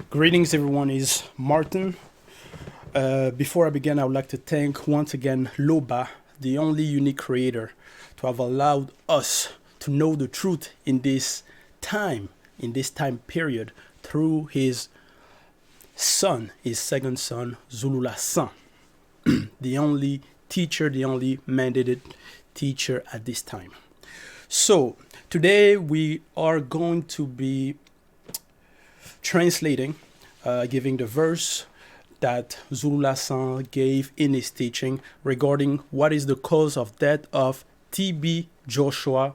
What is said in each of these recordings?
Greetings, everyone. Is Martin. Before I begin, I would like to thank once again Loba, the only unique creator, to have allowed us to know the truth in this time period, through his son, his second son, Zulula San, the only teacher, the only mandated teacher at this time. So, today we are going to be translating, giving the verse that Zulula San gave in his teaching regarding what is the cause of death of TB Joshua,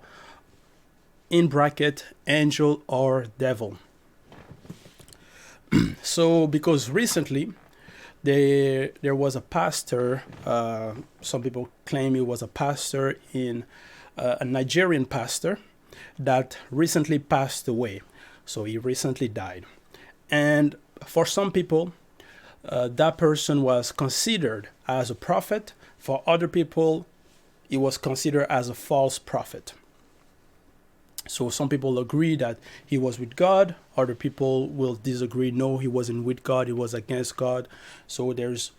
in bracket, angel or devil. So, because recently there was a pastor, some people claim he was a pastor a Nigerian pastor that recently passed away. So he recently died. And for some people, that person was considered as a prophet. For other people, he was considered as a false prophet. So some people agree that he was with God. Other people will disagree. No, he wasn't with God. He was against God. So there's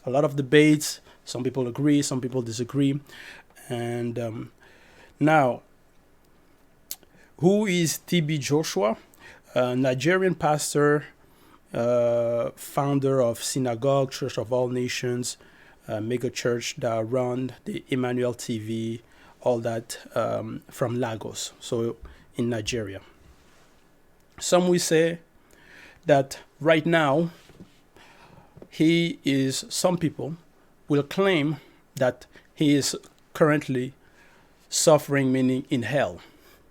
a lot of debates. Some people agree. Some people disagree. And now, who is TB Joshua? A Nigerian pastor, founder of Synagogue, Church of All Nations, mega church that run the Emmanuel TV, all that, from Lagos, so in Nigeria. Some will say that right now, some people will claim that he is currently suffering, meaning in hell.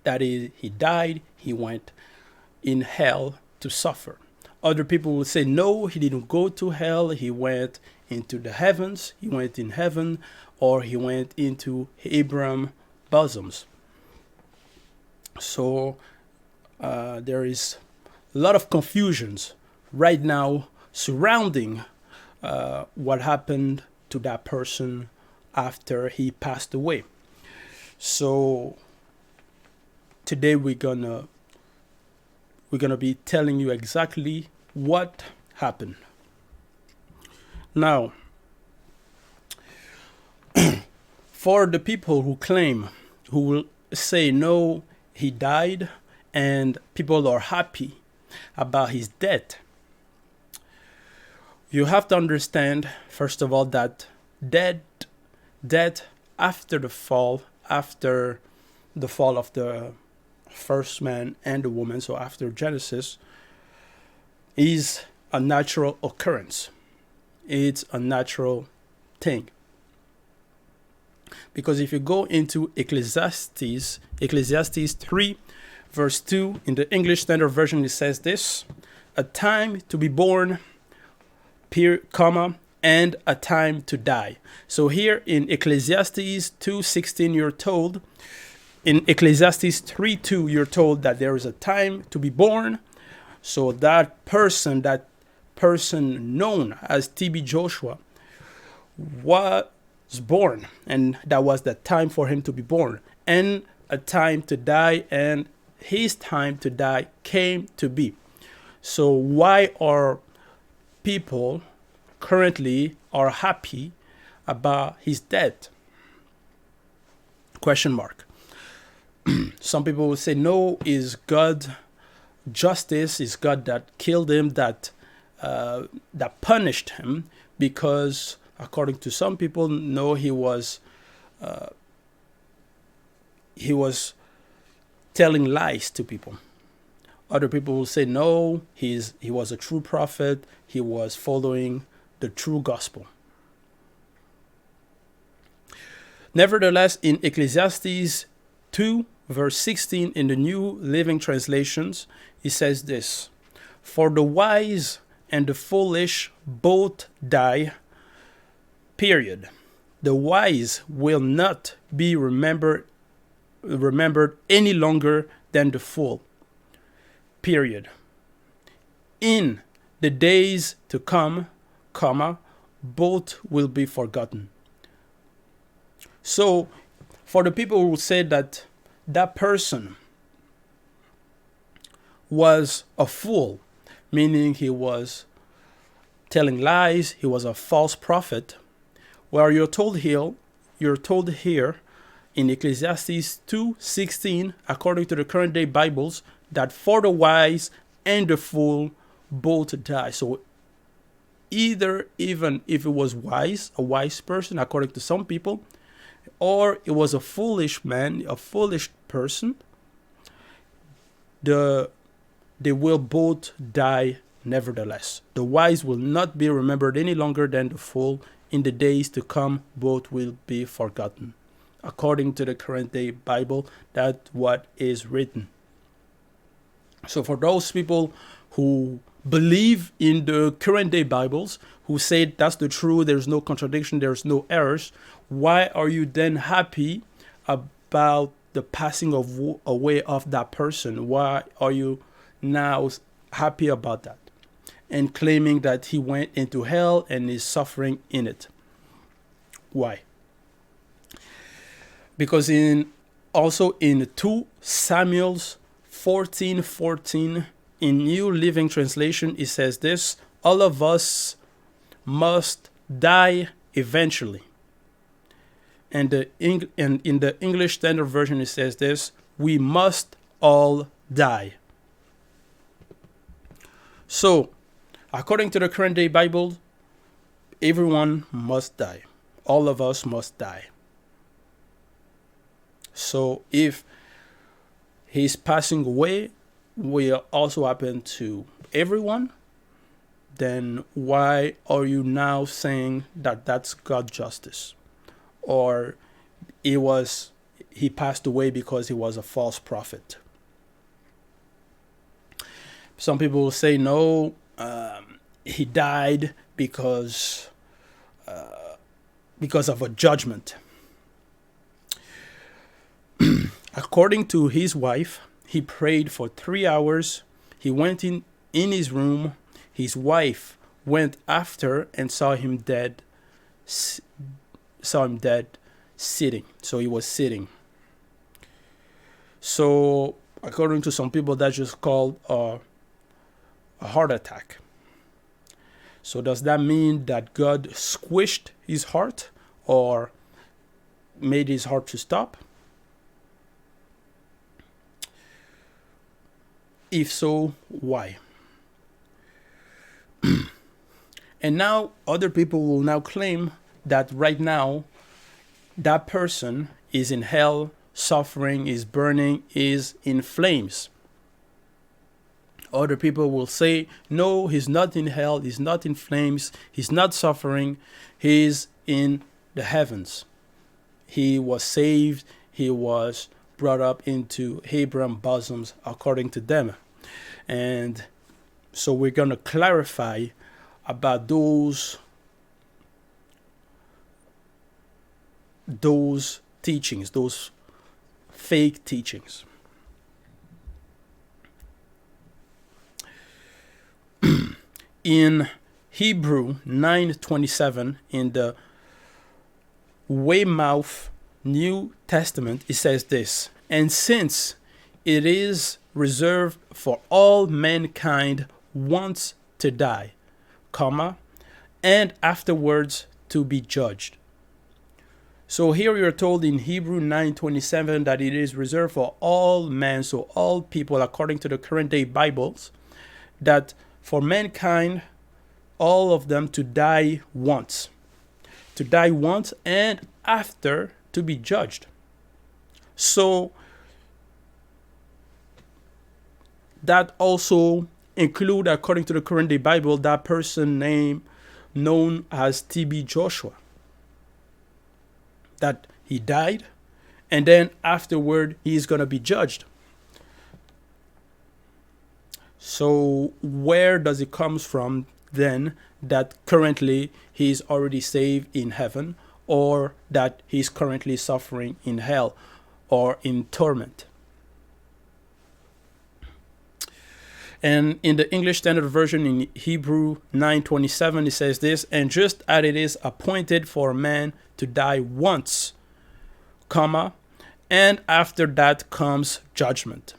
That is, he died, he went in hell to suffer. Other people will say, no, he didn't go to hell, he went into the heavens, he went in heaven, or he went into Abraham's bosoms. So there is a lot of confusions right now surrounding what happened to that person after he passed away. So today we're gonna be telling you exactly what happened. Now, for the people who will say no, he died, and people are happy about his death, you have to understand, first of all, that death after the fall of the first man and the woman, so after Genesis, is a natural occurrence. It's a natural thing. Because if you go into Ecclesiastes 3, verse 2, in the English Standard Version, it says this: a time to be born, comma, and a time to die. So here in Ecclesiastes 2:16, you're told, in Ecclesiastes 3:2, you're told that there is a time to be born. So that person known as TB Joshua was born, and that was the time for him to be born, and a time to die, and his time to die came to be. So why are people currently are happy about his death? Question mark. Some people will say, no, is God justice? Is God that killed him, that punished him? Because according to some people, no, he was telling lies to people. Other people will say, no, he was a true prophet. He was following the true gospel. Nevertheless, in Ecclesiastes 2, verse 16, in the New Living Translations, it says this: for the wise and the foolish both die, period. The wise will not be remembered any longer than the fool, period. In the days to come, comma, both will be forgotten. So, for the people who say that that person was a fool, meaning he was telling lies, he was a false prophet. Well, you're told here in Ecclesiastes 2:16, according to the current day Bibles, that for the wise and the fool both die. So either, even if it was a wise person, according to some people, or it was a foolish man, a foolish person, they will both die nevertheless. The wise will not be remembered any longer than the fool. In the days to come, both will be forgotten. According to the current day Bible, that's what is written. So for those people who believe in the current day Bibles, who say that's the truth, there's no contradiction, there's no errors, why are you then happy about the passing away of that person? Why are you now happy about that and claiming that he went into hell and is suffering in it? Why? Because also in 2 Samuel 14:14 in New Living Translation, it says this: all of us must die eventually. And in the English Standard Version, it says this: we must all die. So, according to the current day Bible, everyone must die. All of us must die. So if his passing away will also happen to everyone, then why are you now saying that that's God's justice? Or he passed away because he was a false prophet? Some people will say, no, he died because of a judgment. According to his wife, he prayed for 3 hours. He went in his room. His wife went after and saw him dead sitting. So he was sitting. So according to some people, that's just called a heart attack. So does that mean that God squished his heart or made his heart to stop? If so, why? And now other people will now claim that right now that person is in hell, suffering, is burning, is in flames. Other people will say, no, he's not in hell, he's not in flames, he's not suffering, he's in the heavens. He was saved, he was brought up into Abraham's bosoms according to them. And so we're going to clarify about those teachings, those fake teachings. In Hebrew 9:27, in the Weymouth New Testament, it says this: and since it is reserved for all mankind once to die, and afterwards to be judged. So here you're told in Hebrew 9:27 that it is reserved for all men, so all people, according to the current day Bibles, that for mankind, all of them to die once. To die once and after to be judged. So that also include, according to the current day Bible, that person known as TB Joshua. That he died and then afterward he is going to be judged. So where does it come from then that currently he is already saved in heaven, or that he's currently suffering in hell or in torment? And in the English Standard Version, in Hebrew 9:27, it says this: and just as it is appointed for a man to die once, and after that comes judgment.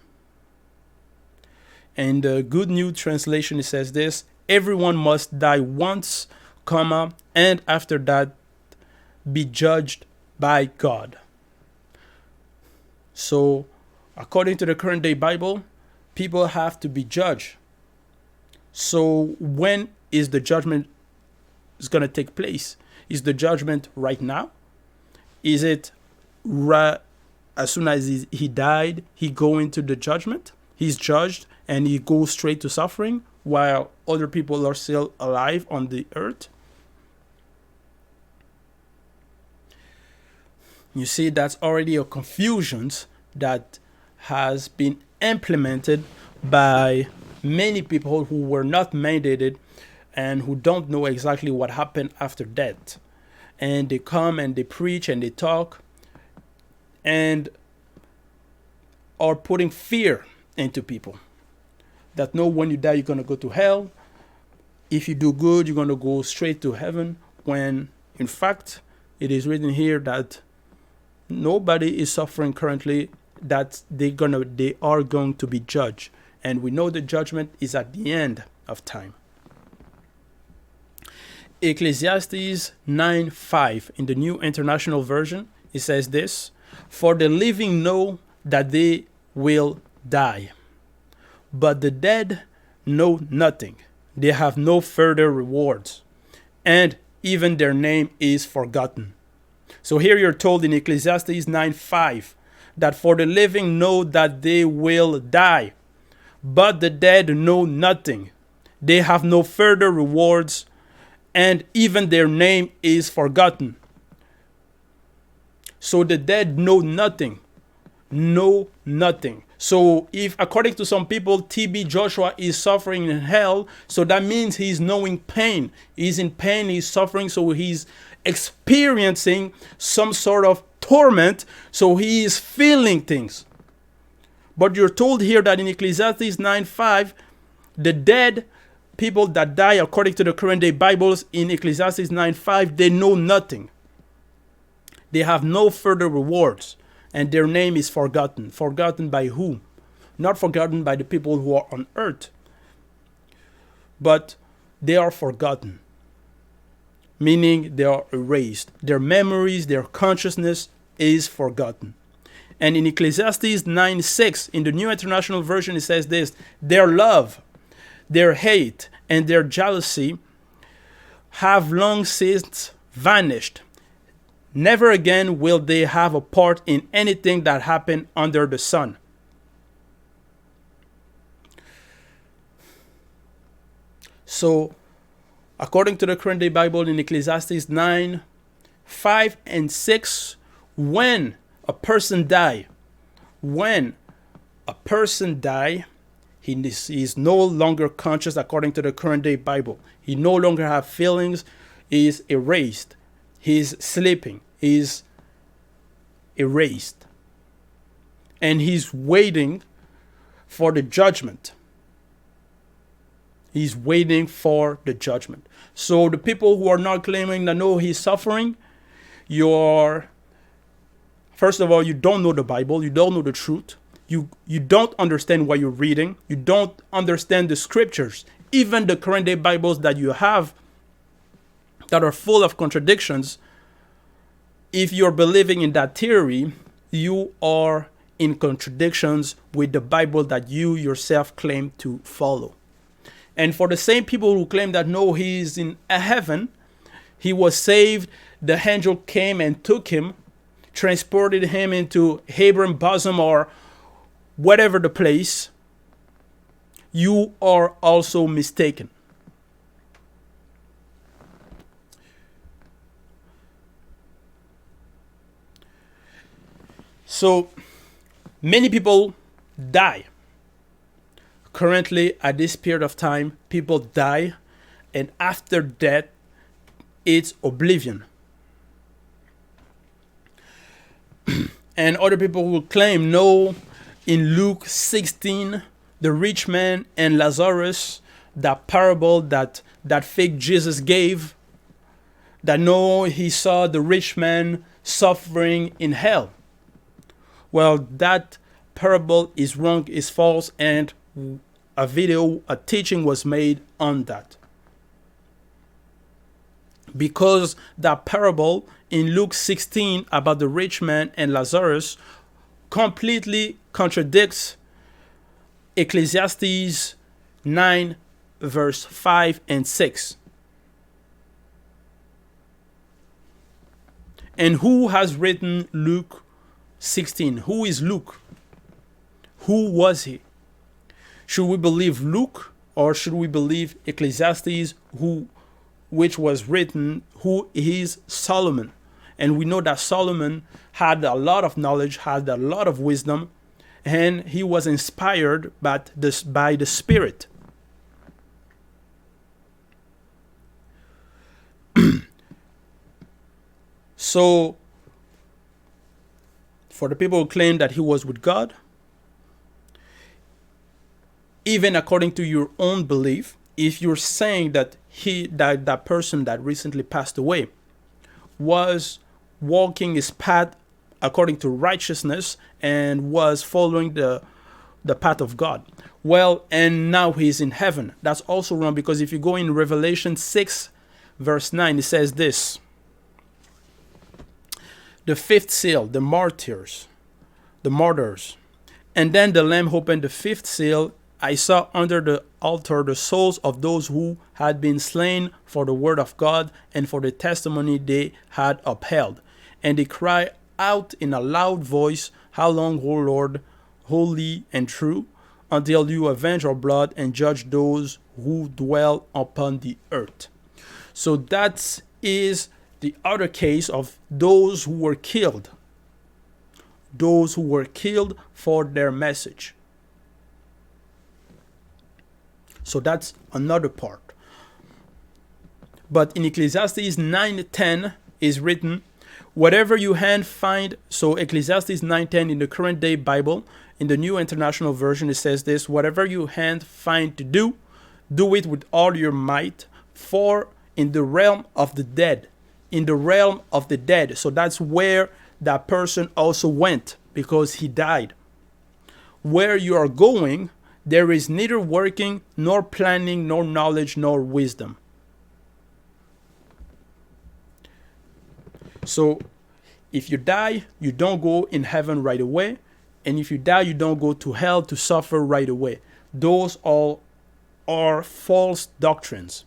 In the Good New Translation, it says this: everyone must die once, comma, and after that be judged by God. So, according to the current day Bible, people have to be judged. So, when is the judgment is going to take place? Is the judgment right now? Is it as soon as he died, he go into the judgment? He's judged and he goes straight to suffering while other people are still alive on the earth? You see, that's already a confusion that has been implemented by many people who were not mandated and who don't know exactly what happened after death. And they come and they preach and they talk and are putting fear into people. That no, when you die, you're going to go to hell. If you do good, you're going to go straight to heaven. When, in fact, it is written here that nobody is suffering currently, that they are going to be judged. And we know the judgment is at the end of time. Ecclesiastes 9:5 in the New International Version, it says this: for the living know that they will die, but the dead know nothing. They have no further rewards, and even their name is forgotten. So here you're told in Ecclesiastes 9:5 that for the living know that they will die, but the dead know nothing. They have no further rewards, and even their name is forgotten. So the dead know nothing. Know nothing. So if, according to some people, TB Joshua is suffering in hell, so that means he's knowing pain. He's in pain, he's suffering, so he's experiencing some sort of torment, so he is feeling things. But you're told here that in Ecclesiastes 9:5, the dead, people that die according to the current day Bibles in Ecclesiastes 9:5, they know nothing. They have no further rewards, and their name is forgotten. Forgotten by whom? Not forgotten by the people who are on earth, but they are forgotten, meaning they are erased. Their memories, their consciousness is forgotten. And in Ecclesiastes 9:6, in the New International Version, it says this: their love, their hate, and their jealousy have long since vanished. Never again will they have a part in anything that happened under the sun. So, according to the current day Bible in Ecclesiastes 9:5 and 6, when a person die, he is no longer conscious according to the current day Bible. He no longer have feelings. He is erased. He is sleeping. He is erased. And he's waiting for the judgment. He's waiting for the judgment. So the people who are not claiming that no, he's suffering, first of all, you don't know the Bible. You don't know the truth. You don't understand what you're reading. You don't understand the scriptures. Even the current day Bibles that you have that are full of contradictions, if you're believing in that theory, you are in contradictions with the Bible that you yourself claim to follow. And for the same people who claim that no, he is in a heaven, he was saved, the angel came and took him, transported him into Abraham's bosom or whatever the place, you are also mistaken. So many people die. Currently, at this period of time, people die, and after death, it's oblivion. And other people will claim, no, in Luke 16, the rich man and Lazarus, that parable that fake Jesus gave, that no, he saw the rich man suffering in hell. Well, that parable is wrong, is false, and a teaching was made on that. Because that parable in Luke 16 about the rich man and Lazarus completely contradicts Ecclesiastes 9 verse 5 and 6. And who has written Luke 16? Who is Luke? Who was he? Should we believe Luke or should we believe Ecclesiastes, which was written, who is Solomon? And we know that Solomon had a lot of knowledge, had a lot of wisdom, and he was inspired by the Spirit. So, for the people who claim that he was with God, even according to your own belief, if you're saying that that person that recently passed away was walking his path according to righteousness and was following the path of God, well, and now he's in heaven, that's also wrong, because if you go in Revelation 6 verse 9, it says this: the fifth seal, the martyrs. And then the Lamb opened the fifth seal. I saw under the altar the souls of those who had been slain for the word of God and for the testimony they had upheld. And they cried out in a loud voice, "How long, O Lord, holy and true, until you avenge our blood and judge those who dwell upon the earth?" So that is the other case of those who were killed. Those who were killed for their message. So that's another part. But in Ecclesiastes 9:10 is written, whatever you hand find. So Ecclesiastes 9:10 in the current day Bible, in the New International Version, it says this: whatever you hand find to do, do it with all your might, for in the realm of the dead. In the realm of the dead. So that's where that person also went, because he died. Where you are going, there is neither working, nor planning, nor knowledge, nor wisdom. So if you die, you don't go in heaven right away. And if you die, you don't go to hell to suffer right away. Those all are false doctrines.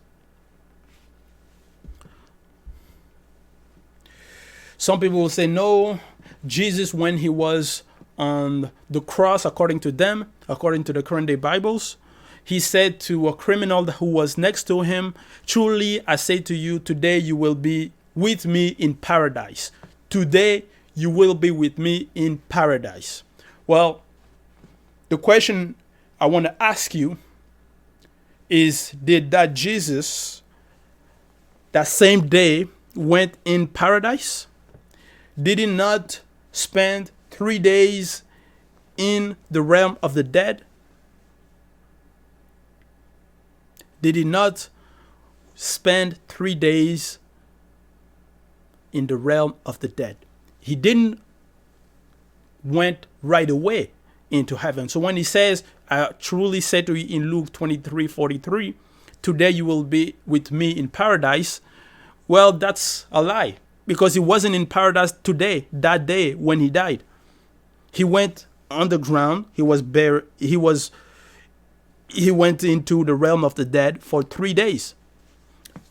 Some people will say, no, Jesus, when he was on the cross, according to them, according to the current day Bibles, he said to a criminal who was next to him, truly, I say to you, today you will be with me in paradise. Today you will be with me in paradise. Well, the question I want to ask you is, did that Jesus, that same day, went in paradise? Did he not spend 3 days in the realm of the dead? Did he not spend 3 days in the realm of the dead? He didn't went right away into heaven. So when he says, I truly say to you in Luke 23:43, today you will be with me in paradise, well, that's a lie. Because he wasn't in paradise today, that day when he died. He went underground. He was buried. He went into the realm of the dead for 3 days,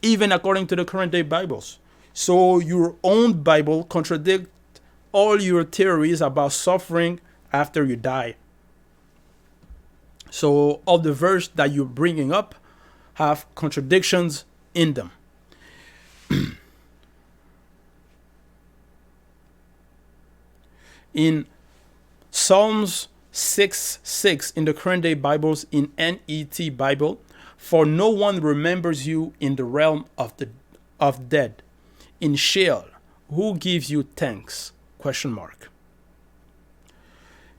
even according to the current day Bibles. So your own Bible contradicts all your theories about suffering after you die. So all the verse that you're bringing up have contradictions in them. In Psalms 6:6 in the current day Bibles, in NET Bible, for no one remembers you in the realm of dead. In Sheol, who gives you thanks? ?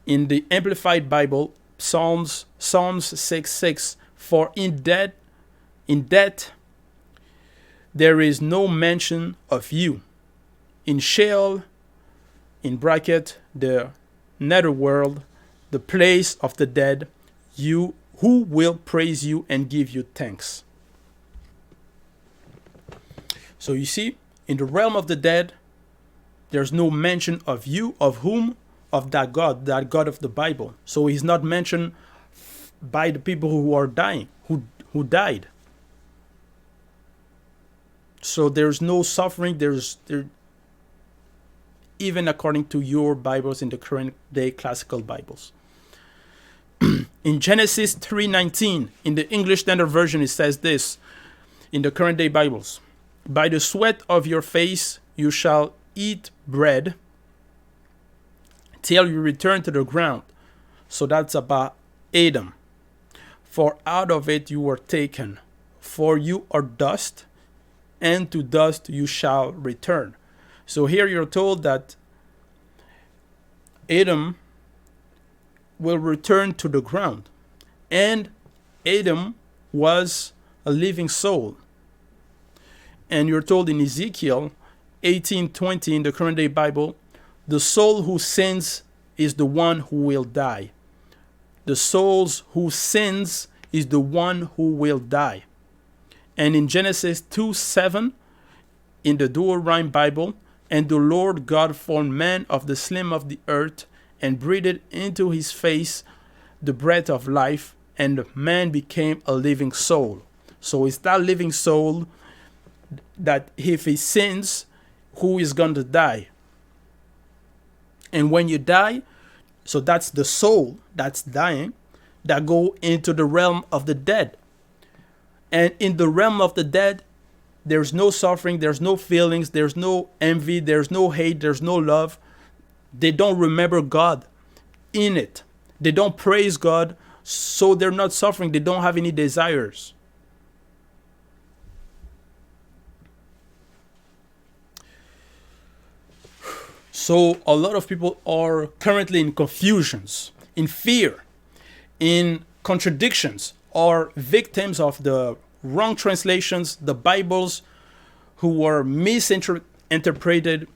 In the Amplified Bible, Psalms 6:6, for in death there is no mention of you. In Sheol, in bracket, the netherworld, the place of the dead, you who will praise you and give you thanks. So you see, in the realm of the dead, there's no mention of you, of whom, of that God of the Bible. So he's not mentioned by the people who are dying, who died. So there's no suffering. Even according to your Bibles, in the current day classical Bibles. In Genesis 3:19, in the English Standard Version, it says this, in the current day Bibles: by the sweat of your face you shall eat bread till you return to the ground. So that's about Adam. For out of it you were taken, for you are dust, and to dust you shall return. So here you're told that Adam will return to the ground. And Adam was a living soul. And you're told in Ezekiel 18:20 in the current day Bible, the soul who sins is the one who will die. The souls who sins is the one who will die. And in Genesis 2:7 in the Dual Rhyme Bible, and the Lord God formed man of the slime of the earth and breathed into his face the breath of life, and man became a living soul. So it's that living soul that if he sins, who is going to die? And when you die, so that's the soul that's dying, that go into the realm of the dead. And in the realm of the dead, there's no suffering, there's no feelings, there's no envy, there's no hate, there's no love. They don't remember God in it. They don't praise God, so they're not suffering. They don't have any desires. So a lot of people are currently in confusions, in fear, in contradictions, are victims of the wrong translations, the Bibles, who were misinterpreted,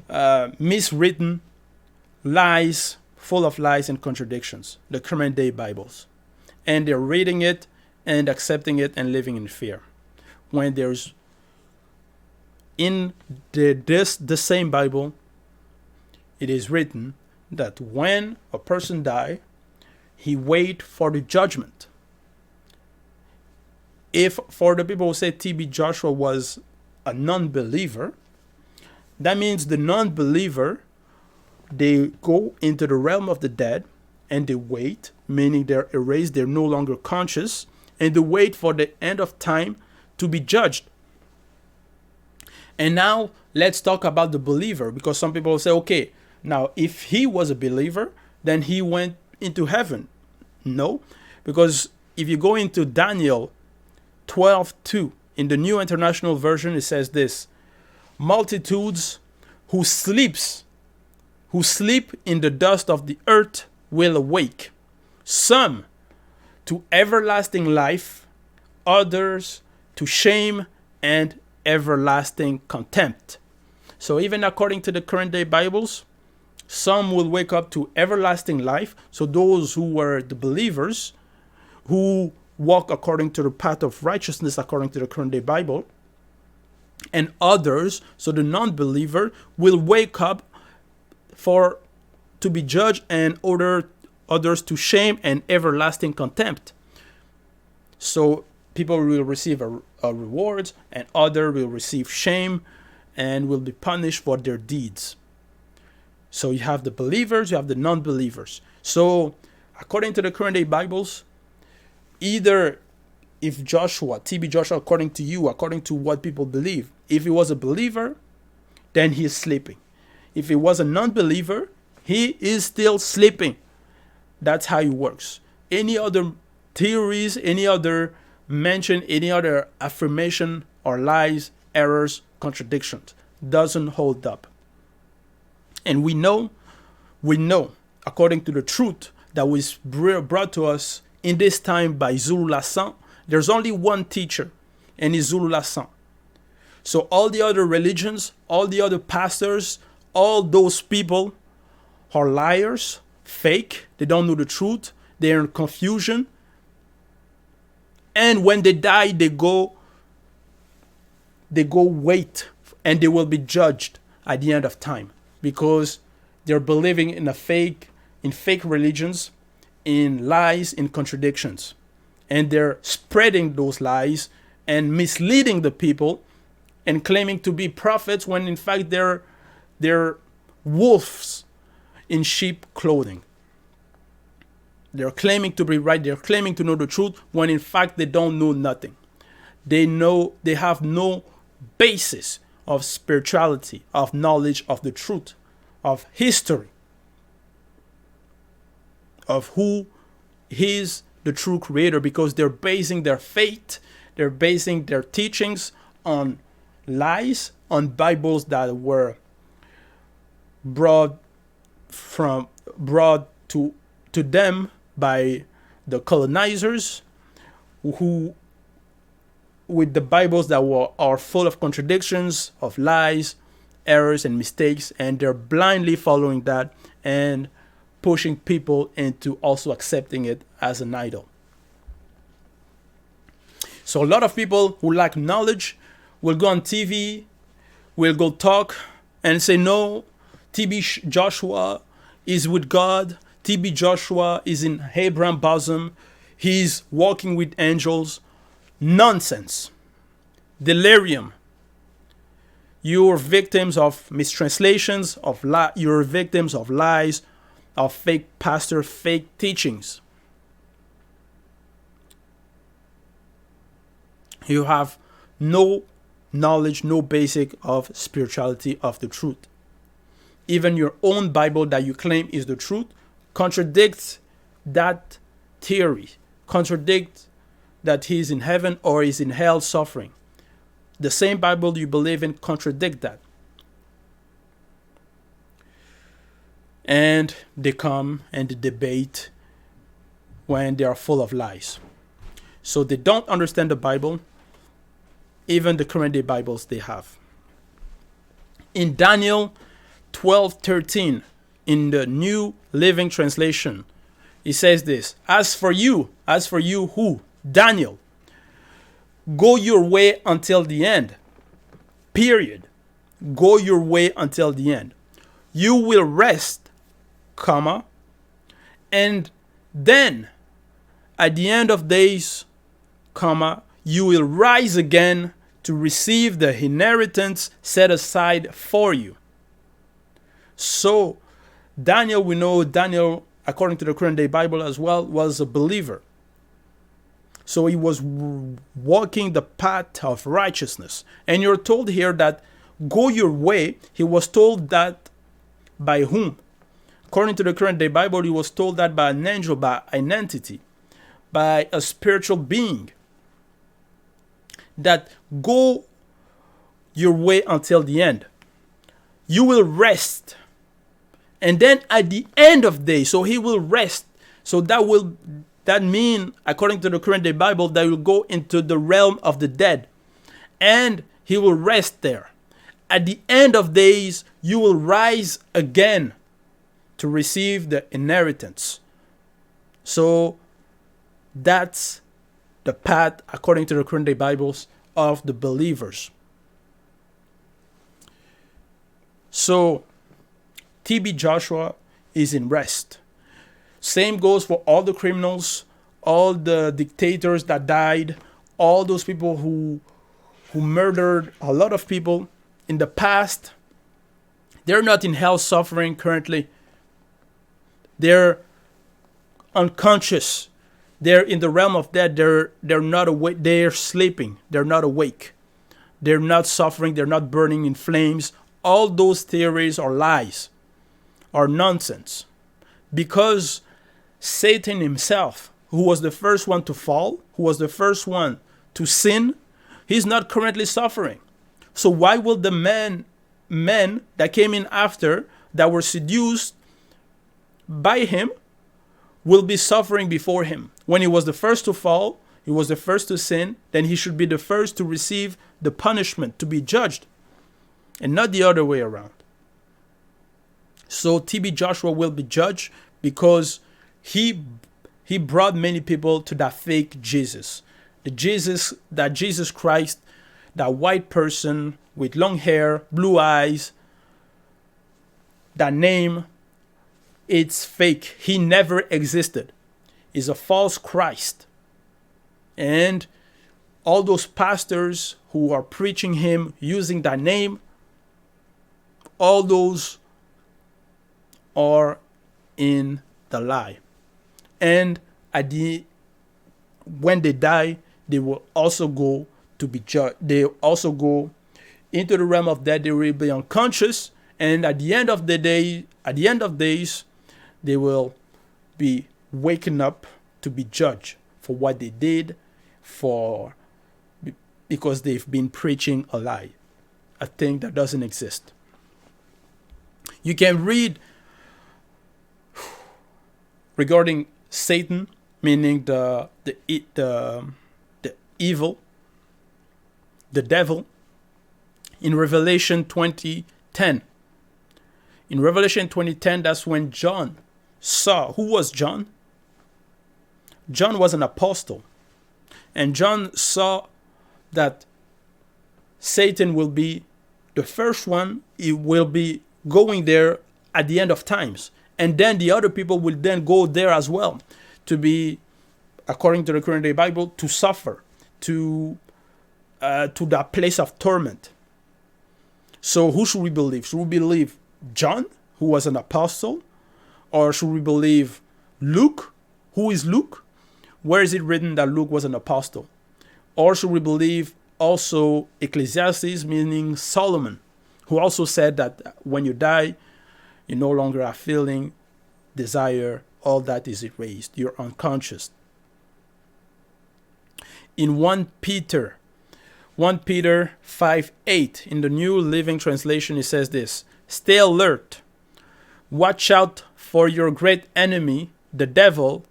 miswritten, lies, full of lies and contradictions, the current day Bibles. And they're reading it and accepting it and living in fear. When there's in the same Bible, it is written that when a person dies, he wait for the judgment. If for the people who say T.B. Joshua was a non-believer, that means the non-believer, they go into the realm of the dead and they wait, meaning they're erased, they're no longer conscious, and they wait for the end of time to be judged. And now let's talk about the believer, because some people say, okay, now if he was a believer, then he went into heaven. No, because if you go into Daniel 12:2 in the New International Version, it says this: multitudes who sleep in the dust of the earth will awake, some to everlasting life, others to shame and everlasting contempt. So even according to the current day Bibles, some will wake up to everlasting life. So those who were the believers, who walk according to the path of righteousness according to the current day Bible, and others, so the non-believer, will wake up to be judged and order others to shame and everlasting contempt. So people will receive a reward, and others will receive shame and will be punished for their deeds. So you have the believers, you have the non-believers. So according to the current day Bibles, either if Joshua, T.B. Joshua, according to you, according to what people believe, if he was a believer, then he is sleeping. If he was a non-believer, he is still sleeping. That's how it works. Any other theories, any other mention, any other affirmation or lies, errors, contradictions doesn't hold up. And we know, according to the truth that was brought to us in this time by Zulu Lassan, there's only one teacher, and it's Zulu Lassan. So all the other religions, all the other pastors, all those people are liars, fake, they don't know the truth, they're in confusion, And when they die, they go wait, and they will be judged at the end of time, because they're believing in fake religions, in lies, in contradictions. And they're spreading those lies and misleading the people and claiming to be prophets when in fact they're wolves in sheep clothing. They're claiming to be right, they're claiming to know the truth when in fact they don't know nothing. They have no basis of spirituality, of knowledge of the truth, of history, of who is the true creator, because they're basing their faith, they're basing their teachings on lies, on Bibles that were brought to them by the colonizers, who with the Bibles that are full of contradictions, of lies, errors, and mistakes, and they're blindly following that and pushing people into also accepting it as an idol. So a lot of people who lack knowledge will go on TV, will go talk and say, no, TB Joshua is with God. TB Joshua is in Abraham's bosom. He's walking with angels. Nonsense. Delirium. You're victims of mistranslations, you're victims of lies, of fake pastor, fake teachings. You have no knowledge, no basic of spirituality, of the truth. Even your own Bible that you claim is the truth contradicts that theory, contradicts that he's in heaven or is in hell suffering. The same Bible you believe in contradict that. And they come and they debate when they are full of lies. So they don't understand the Bible, even the current day Bibles they have. In Daniel 12:13, in the New Living Translation, it says this: As for you who? Daniel, go your way until the end. Period. Go your way until the end. You will rest, comma, and then at the end of days, comma, you will rise again to receive the inheritance set aside for you. So Daniel, we know Daniel, according to the current day Bible as well, was a believer. So he was walking the path of righteousness. And you're told here that go your way. He was told that by whom? According to the current day Bible, he was told that by an angel, by an entity, by a spiritual being. That go your way until the end. You will rest. And then at the end of days, so he will rest. So that means, according to the current day Bible, that he will go into the realm of the dead. And he will rest there. At the end of days, you will rise again to receive the inheritance. So that's the path, according to the current day Bibles, of the believers. So TB Joshua is in rest. Same goes for all the criminals, all the dictators that died, all those people who murdered a lot of people in the past. They're not in hell suffering currently. They're unconscious. They're in the realm of death. They're not awake. They're sleeping. They're not awake. They're not suffering. They're not burning in flames. All those theories are lies, are nonsense. Because Satan himself, who was the first one to fall, who was the first one to sin, he's not currently suffering. So why will the men that came in after, that were seduced by him, will be suffering before him? When he was the first to fall, he was the first to sin, then he should be the first to receive the punishment, to be judged, and not the other way around. So TB Joshua will be judged because he brought many people to that fake Jesus. that Jesus Christ, that white person with long hair, blue eyes, that name, it's fake. He never existed. He's a false Christ. And all those pastors who are preaching him using that name, all those are in the lie. And when they die, they will also go to be judged. They also go into the realm of death. They will be unconscious, and at the end of days, they will be waking up to be judged for what they did, because they've been preaching a lie, a thing that doesn't exist. You can read regarding Satan, meaning the evil, the devil, in Revelation 20:10. In Revelation 20:10, that's when John saw. Who was John? John was an apostle. And John saw that Satan will be the first one. He will be going there at the end of times. And then the other people will then go there as well, to be, according to the current day Bible, to suffer, to that place of torment. So who should we believe? Should we believe John, who was an apostle? Or should we believe Luke? Who is Luke? Where is it written that Luke was an apostle? Or should we believe also Ecclesiastes, meaning Solomon, who also said that when you die, you no longer have feeling, desire, all that is erased. You're unconscious. In 1 Peter 5:8, in the New Living Translation, it says this: stay alert. Watch out for your great enemy, the devil.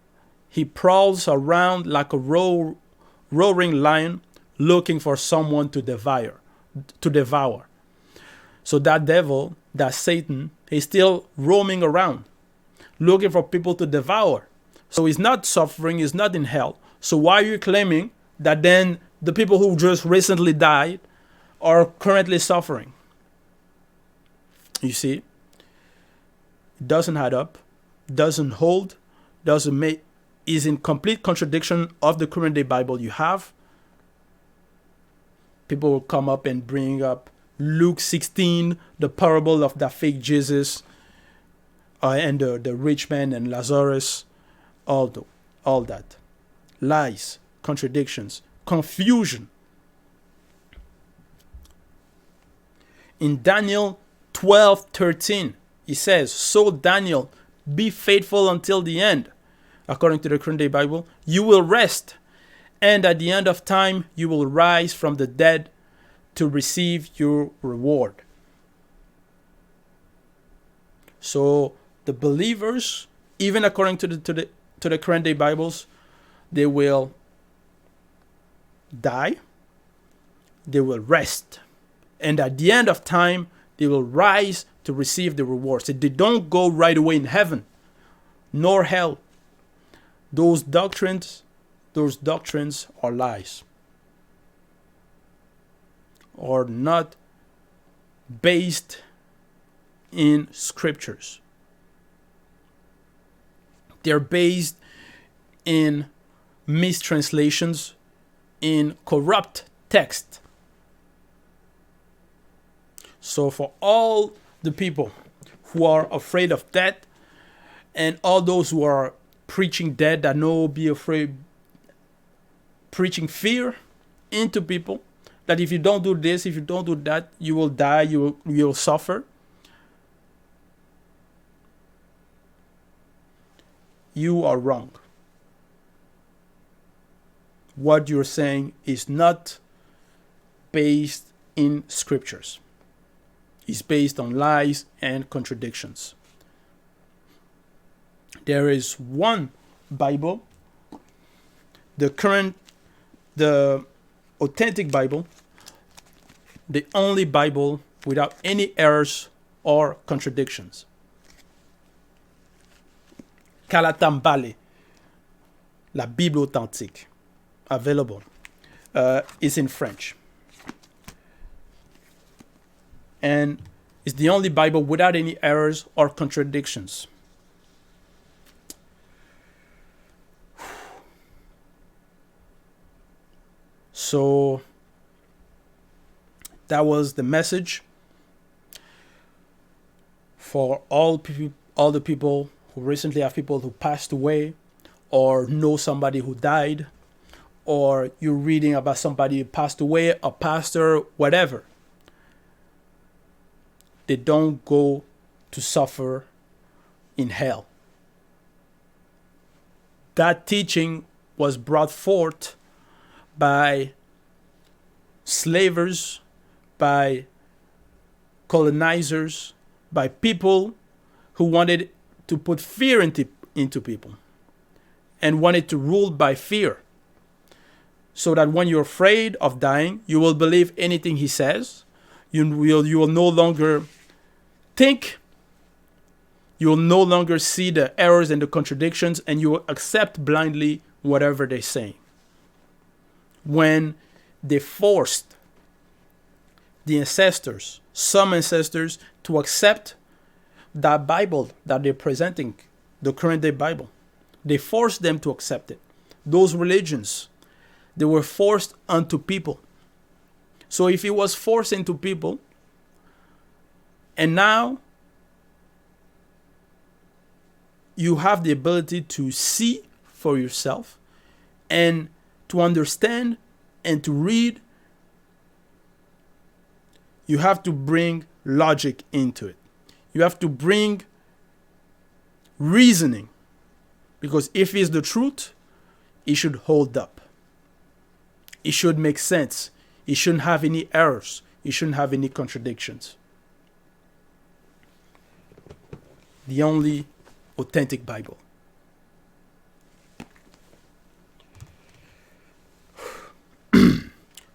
He prowls around like a roaring lion, looking for someone to devour. So that devil, that Satan, he's still roaming around, looking for people to devour. So he's not suffering, he's not in hell. So why are you claiming that then the people who just recently died are currently suffering? You see, it doesn't add up, doesn't hold, doesn't make, is in complete contradiction of the current day Bible you have. People will come up and bring up Luke 16, the parable of the fake Jesus, and the rich man and Lazarus, all that. Lies, contradictions, confusion. In Daniel 12:13, he says, so Daniel, be faithful until the end. According to the current day Bible, you will rest, and at the end of time, you will rise from the dead to receive your reward. So the believers, even according to the current day Bibles, they will die, they will rest, and at the end of time, they will rise to receive the rewards. So they don't go right away in heaven, nor hell. Those doctrines are lies, are not based in scriptures. They're based in mistranslations, in corrupt text. So for all the people who are afraid of death, and all those who are preaching death, that no, be afraid, preaching fear into people, that if you don't do this, if you don't do that, you will die, you will suffer. You are wrong. What you're saying is not based in scriptures. It's based on lies and contradictions. There is one Bible, the authentic Bible, the only Bible without any errors or contradictions. Kalatambale, la Bible authentique, available is in French. And it's the only Bible without any errors or contradictions. So that was the message for all the people who recently have people who passed away, or know somebody who died, or you're reading about somebody who passed away, a pastor, whatever. They don't go to suffer in hell. That teaching was brought forth by slavers, by colonizers, by people who wanted to put fear into people and wanted to rule by fear. So that when you're afraid of dying, you will believe anything he says. You will no longer think. You will no longer see the errors and the contradictions, and you will accept blindly whatever they say. When they forced the ancestors, some ancestors, to accept that Bible that they're presenting, the current day Bible, they forced them to accept it. Those religions, they were forced onto people. So if it was forced into people, and now you have the ability to see for yourself and to understand and to read, you have to bring logic into it. You have to bring reasoning. Because if it's the truth, it should hold up. It should make sense. It shouldn't have any errors. It shouldn't have any contradictions. The only authentic Bible.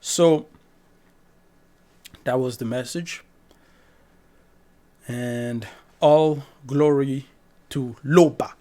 So that was the message. And all glory to Loba.